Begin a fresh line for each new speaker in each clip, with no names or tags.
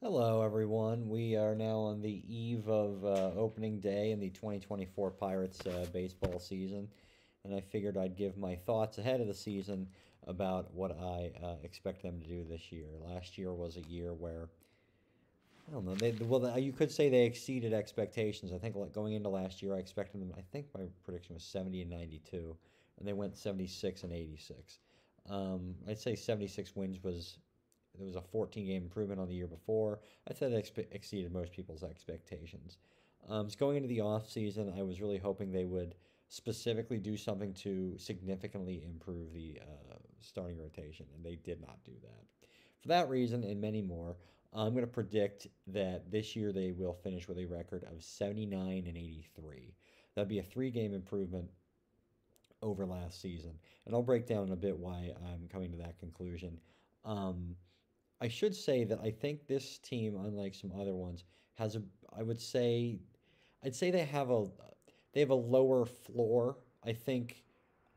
Hello, everyone. We are now on the eve of opening day in the 2024 Pirates baseball season, and I figured I'd give my thoughts ahead of the season about what I expect them to do this year. Last year was a year where I don't know. You could say they exceeded expectations. I think like going into last year, I expected them. I think my prediction was 70 and 92, and they went 76 and 86. I'd say 76 wins was there was a 14 game improvement on the year before. I'd say that exceeded most people's expectations. So going into the off season, I was really hoping they would specifically do something to significantly improve the starting rotation, and they did not do that. For that reason and many more, I'm going to predict that this year they will finish with a record of 79 and 83. That'd be a 3 game improvement over last season. And I'll break down in a bit why I'm coming to that conclusion. Um, I should say that I think this team, unlike some other ones, has a. I would say, I'd say they have a lower floor. I think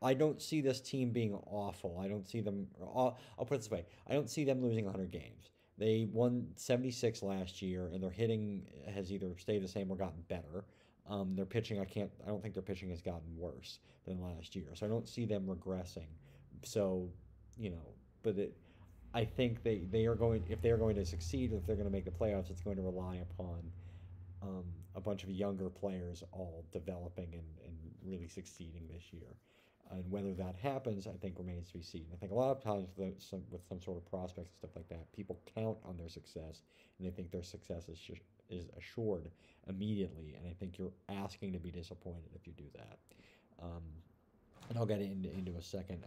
I don't see this team being awful. I don't see them. I'll put it this way: I don't see them losing 100 games. They won 76 last year, and their hitting has either stayed the same or gotten better. Their pitching, I can't. I don't think their pitching has gotten worse than last year, so I don't see them regressing. So, you know, but I think they are going if they are going to succeed, if they're going to make the playoffs, it's going to rely upon a bunch of younger players all developing and really succeeding this year. And whether that happens, I think remains to be seen. I think a lot of times with some sort of prospects and stuff like that, people count on their success and they think their success is assured immediately. And I think you're asking to be disappointed if you do that. Um, and I'll get into a second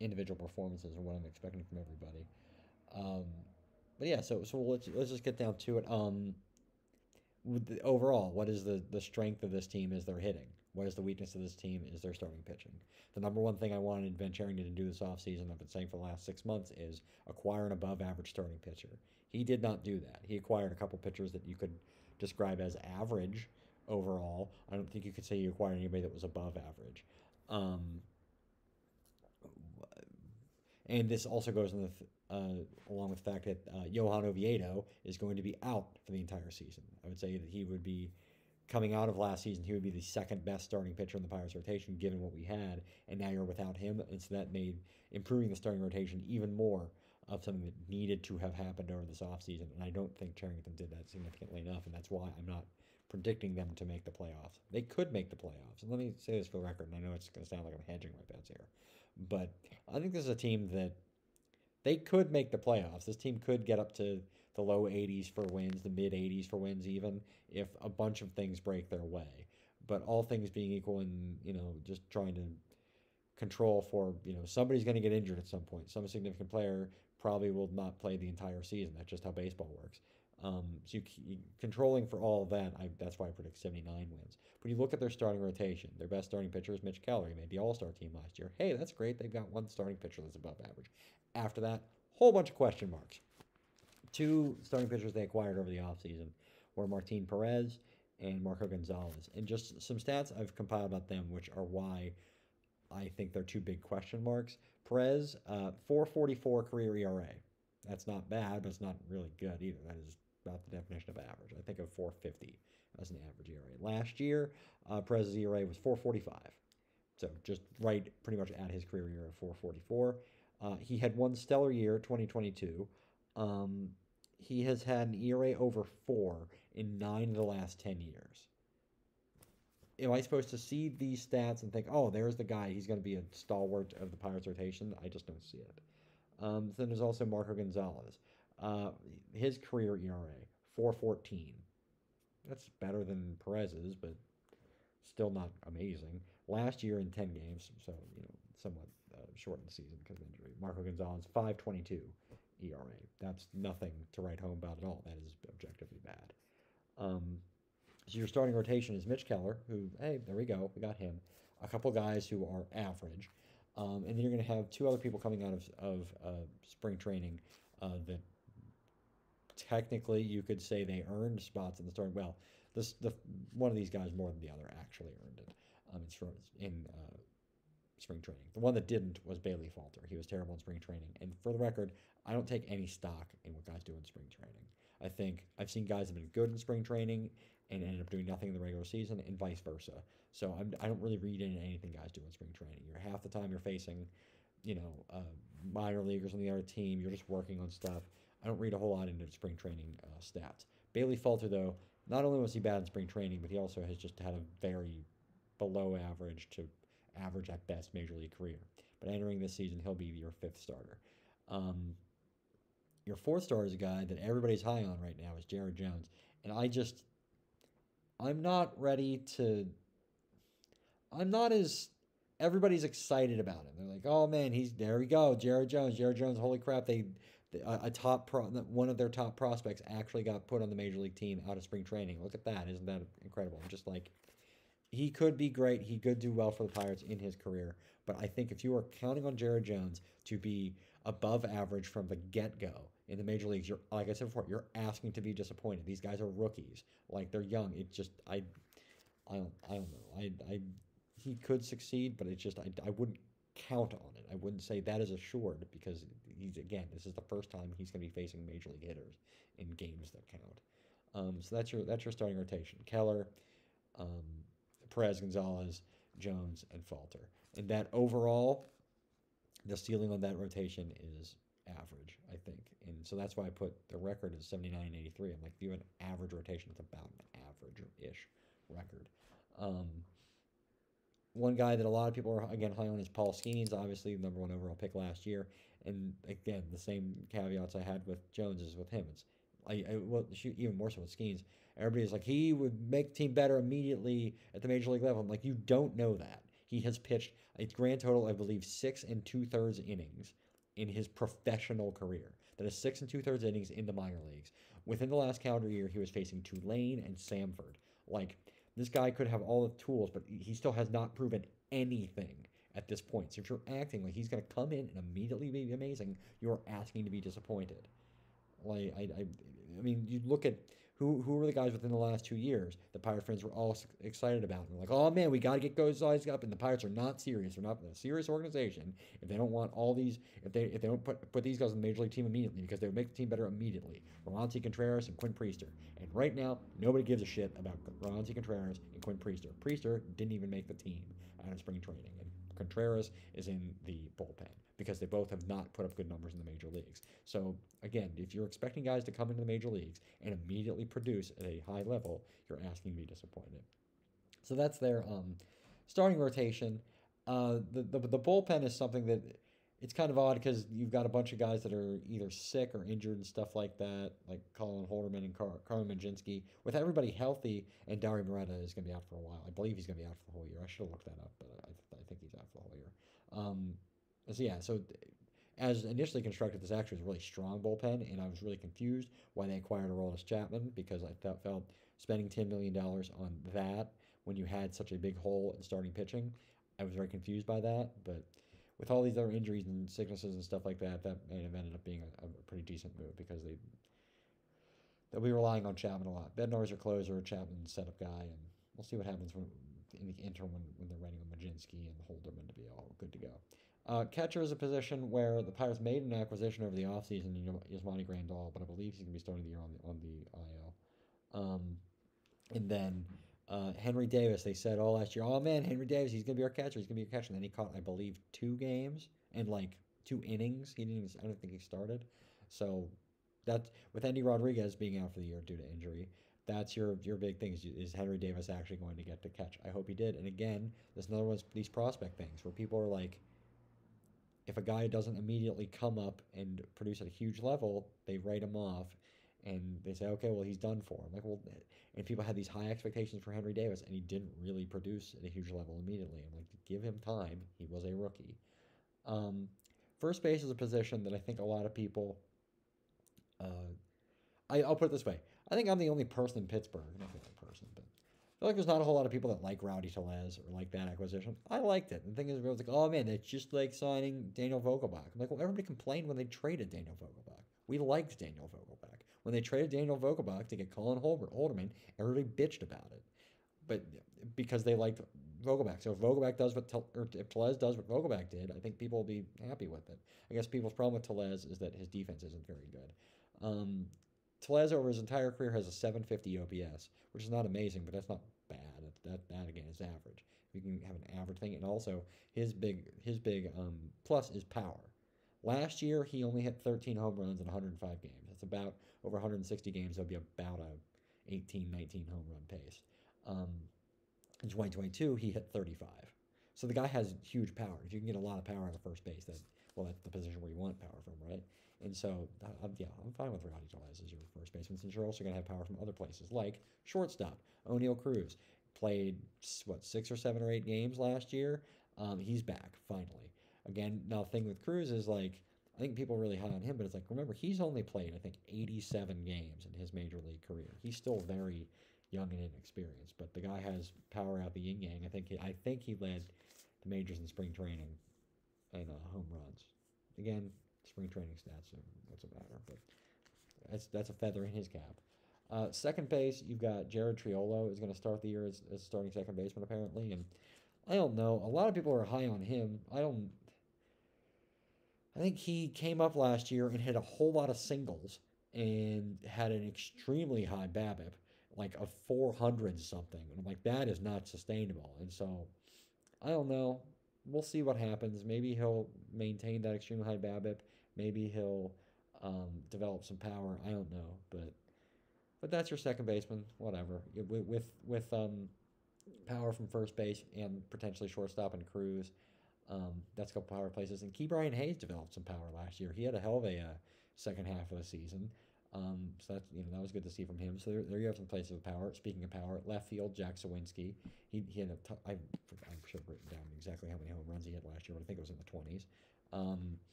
individual performances and what I'm expecting from everybody. Um, but yeah, so let's just get down to it. Overall, what is the strength of this team is their hitting. What is the weakness of this team is their starting pitching. The number one thing I wanted Van Cherington to do this offseason, I've been saying for the last 6 months, is acquire an above average starting pitcher. He did not do that. He acquired a couple pitchers that you could describe as average overall. I don't think you could say you acquired anybody that was above average. Um, and this also goes in along with the fact that Johan Oviedo is going to be out for the entire season. I would say that he would be coming out of last season, he would be the second best starting pitcher in the Pirates rotation, given what we had, and now you're without him, and so that made improving the starting rotation even more of something that needed to have happened over this offseason, and I don't think Cherington did that significantly enough, and that's why I'm not predicting them to make the playoffs. They could make the playoffs, and let me say this for the record, and I know it's going to sound like I'm hedging my bets here, but I think this is a team that they could make the playoffs. This team could get up to the low 80s for wins, the mid 80s for wins, even if a bunch of things break their way. But all things being equal, and just trying to control for somebody's going to get injured at some point. Some significant player probably will not play the entire season. That's just how baseball works. Controlling for all of that, that's why I predict 79 wins. But you look at their starting rotation. Their best starting pitcher is Mitch Keller. He made the All-Star team last year. Hey, that's great. They've got one starting pitcher that's above average. After that, whole bunch of question marks. Two starting pitchers they acquired over the offseason were Martin Perez and Marco Gonzalez. And just some stats I've compiled about them, which are why I think they're two big question marks. Perez, 4.44 career ERA. That's not bad, but it's not really good either. That is about the definition of average. I think of 4.50 as an average ERA. Last year, Perez's ERA was 4.45. So just right pretty much at his career year of 4.44. He had one stellar year, 2022. He has had an ERA over 4 in 9 of the last 10 years. Am I supposed to see these stats and think, oh, there's the guy, he's going to be a stalwart of the Pirates rotation? I just don't see it. Then there's also Marco Gonzalez. His career ERA, 4.14. That's better than Perez's, but still not amazing. Last year in 10 games, so somewhat shortened the season because of injury. Marco Gonzalez, 5.22 ERA. That's nothing to write home about at all. That is objectively bad. So your starting rotation is Mitch Keller, who, hey, there we go, we got him. A couple guys who are average. And then you're going to have two other people coming out of spring training that technically you could say they earned spots in the starting. Well, one of these guys more than the other actually earned it. It's in spring training. The one that didn't was Bailey Falter. He was terrible in spring training. And for the record, I don't take any stock in what guys do in spring training. I think I've seen guys that have been good in spring training and ended up doing nothing in the regular season, and vice versa. So I don't really read into anything guys do in spring training. You're half the time you're facing, minor leaguers on the other team. You're just working on stuff. I don't read a whole lot into spring training stats. Bailey Falter, though, not only was he bad in spring training, but he also has just had a very below average to average at best major league career. But entering this season, he'll be your fifth starter. Your fourth starter is a guy that everybody's high on right now is Jared Jones. And I'm not ready to, I'm not as, everybody's excited about him. They're like, oh man, there we go, Jared Jones, holy crap, one of their top prospects actually got put on the major league team out of spring training. Look at that, isn't that incredible? I'm just like, he could be great. He could do well for the Pirates in his career. But I think if you are counting on Jared Jones to be above average from the get-go in the major leagues, you're, like I said before, you're asking to be disappointed. These guys are rookies. Like, they're young. It just, I don't know. He could succeed, but it's just, I wouldn't count on it. I wouldn't say that is assured because this is the first time he's going to be facing major league hitters in games that count. So that's your starting rotation. Keller, Perez, Gonzalez, Jones, and Falter. And that overall, the ceiling on that rotation is average, I think. And so that's why I put the record as 79-83. I'm like, if you have an average rotation, it's about an average-ish record. One guy that a lot of people are, again, high on is Paul Skeens, obviously the number one overall pick last year. And again, the same caveats I had with Jones is with him. It's even more so with Skeens. Everybody's like, he would make the team better immediately at the major league level. I'm like, you don't know that. He has pitched a grand total, I believe, 6 2/3 innings in his professional career. That is 6 2/3 innings in the minor leagues. Within the last calendar year, he was facing Tulane and Samford. Like, this guy could have all the tools, but he still has not proven anything at this point. So if you're acting like he's going to come in and immediately be amazing, you're asking to be disappointed. Like, I mean, you look at who were the guys within the last 2 years the Pirate fans were all excited about. And they're like, oh man, we got to get those guys up. And the Pirates are not serious. They're not a serious organization if they don't want all these, if they don't put these guys on the major league team immediately because they would make the team better immediately. Roansy Contreras and Quinn Priester. And right now, nobody gives a shit about Roansy Contreras and Quinn Priester. Priester didn't even make the team out of spring training. And Contreras is in the bullpen because they both have not put up good numbers in the major leagues. So again, if you're expecting guys to come into the major leagues and immediately produce at a high level, you're asking to be disappointed. So that's their starting rotation. The bullpen is something that it's kind of odd because you've got a bunch of guys that are either sick or injured and stuff like that, like Colin Holderman and Carmen Mlodzinski. With everybody healthy, and Dauri Moreta is going to be out for a while. I believe he's going to be out for the whole year. I should have looked that up, but I think he's out for the whole year. So as initially constructed, this actually was a really strong bullpen, and I was really confused why they acquired Aroldis Chapman because I felt spending $10 million on that when you had such a big hole in starting pitching, I was very confused by that. But with all these other injuries and sicknesses and stuff like that, that may have ended up being a pretty decent move because they'll be relying on Chapman a lot. Bednar's your closer, Chapman's setup guy, and we'll see what happens in the interim when they're ready with Mlodzinski and Holderman to be all good to go. Catcher is a position where the Pirates made an acquisition over the offseason, Yasmani Grandal, but I believe he's going to be starting the year on the IL. And then Henry Davis, they said all last year, oh man, Henry Davis, he's going to be our catcher. And then he caught, I believe, 2 games and like 2 innings. I don't think he started. So that's with Endy Rodriguez being out for the year due to injury. That's your big thing is Henry Davis actually going to get to catch? I hope he did. And again, there's another one of these prospect things where people are like, if a guy doesn't immediately come up and produce at a huge level, they write him off and they say, okay, well, he's done for. I'm like, well, and people had these high expectations for Henry Davis, and he didn't really produce at a huge level immediately. I'm like, give him time. He was a rookie. First base is a position that I think a lot of people, I'll put it this way. I think I'm the only person in Pittsburgh, not the only person, but I feel like there's not a whole lot of people that like Rowdy Tellez or like that acquisition. I liked it. And the thing is, everyone's like, oh man, it's just like signing Daniel Vogelbach. I'm like, well, everybody complained when they traded Daniel Vogelbach. We liked Daniel Vogelbach. When they traded Daniel Vogelbach to get Colin Holderman, everybody bitched about it. But because they liked Vogelback. So if Vogelback does or if Tellez does what Vogelback did, I think people will be happy with it. I guess people's problem with Tellez is that his defense isn't very good. Um, Tellez over his entire career has a 750 OPS, which is not amazing, but that's not bad. That again is average. You can have an average thing, and also his big plus is power. Last year he only hit 13 home runs in 105 games. That's about over 160 games. That would be about a 18, 19 home run pace. Um, in 2022 he hit 35. So the guy has huge power. If you can get a lot of power on the first base, that's the position where you want power from, right? And so, I'm fine with Rowdy Tellez as your first baseman since you're also going to have power from other places, like shortstop. O'Neal Cruz played, 6 or 7 or 8 games last year. He's back, finally. Again, now the thing with Cruz is, like, I think people are really high on him, but it's like, remember, he's only played, I think, 87 games in his major league career. He's still very young and inexperienced, but the guy has power out the yin yang. I think he led the majors in spring training and home runs. Again, spring training stats, so what's it matter? But that's a feather in his cap. Second base, you've got Jared Triolo is going to start the year as starting second baseman apparently, and I don't know. A lot of people are high on him. I think he came up last year and hit a whole lot of singles and had an extremely high BABIP, like a 400 something. And I'm like, that is not sustainable. And so, I don't know. We'll see what happens. Maybe he'll maintain that extremely high BABIP. Maybe he'll develop some power. I don't know, but that's your second baseman. Whatever. With power from first base and potentially shortstop and Cruz. That's a couple power places. And Ke'Bryan Hayes developed some power last year. He had a hell of a second half of the season. So that was good to see from him. So there you have some places with power. Speaking of power, left field, Jack Sawinski. He had I should have written down exactly how many home runs he hit last year, but I think it was in the 20s.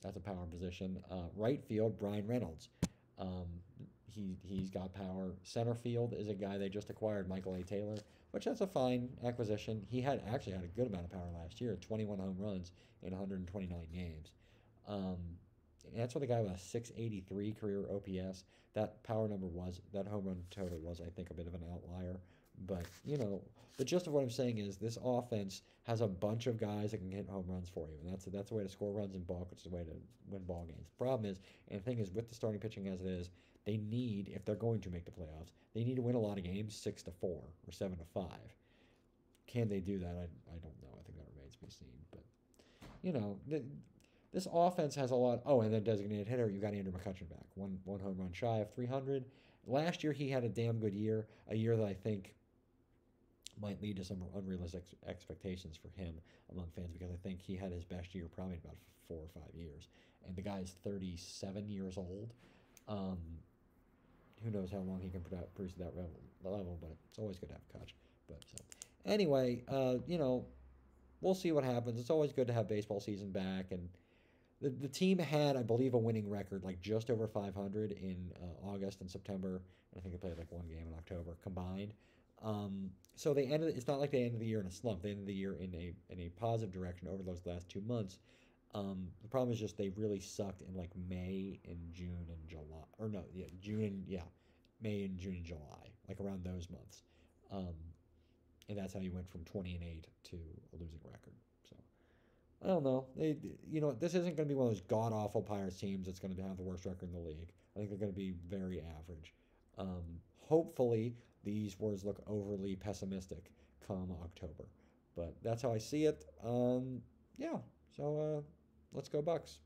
That's a power position. Right field, Brian Reynolds. Um, he's got power. Center field is a guy they just acquired, Michael A. Taylor, which that's a fine acquisition. He actually had a good amount of power last year, 21 home runs in 129 games. Um, and that's with a guy with a 683 career OPS. That home run total was, I think, a bit of an outlier. But, the gist of what I'm saying is this offense has a bunch of guys that can hit home runs for you. And that's a way to score runs in bulk, which is a way to win ball games. The problem is, and the thing is, with the starting pitching as it is, they need, if they're going to make the playoffs, they need to win a lot of games 6-4 or 7-5. Can they do that? I don't know. I think that remains to be seen. But, this offense has a lot. Oh, and then designated hitter, you got Andrew McCutchen back. One home run shy of 300. Last year, he had a damn good year. A year that I think might lead to some unrealistic expectations for him among fans because I think he had his best year probably in about 4 or 5 years. And the guy's 37 years old. Who knows how long he can produce at that level, but it's always good to have Kutch. But so, anyway, we'll see what happens. It's always good to have baseball season back, and the team had, I believe, a winning record, like just over 500 in August and September. I think they played like one game in October combined. So they ended. It's not like they ended the year in a slump. They ended the year in a positive direction over those last 2 months. The problem is just they really sucked in like May and June and July, or no, yeah, May and June and July, like around those months. And that's how you went from 20-8 to a losing record. So I don't know. This isn't going to be one of those god awful Pirates teams that's going to have the worst record in the league. I think they're going to be very average. Hopefully, these words look overly pessimistic come October, but that's how I see it. Yeah. So let's go Bucks.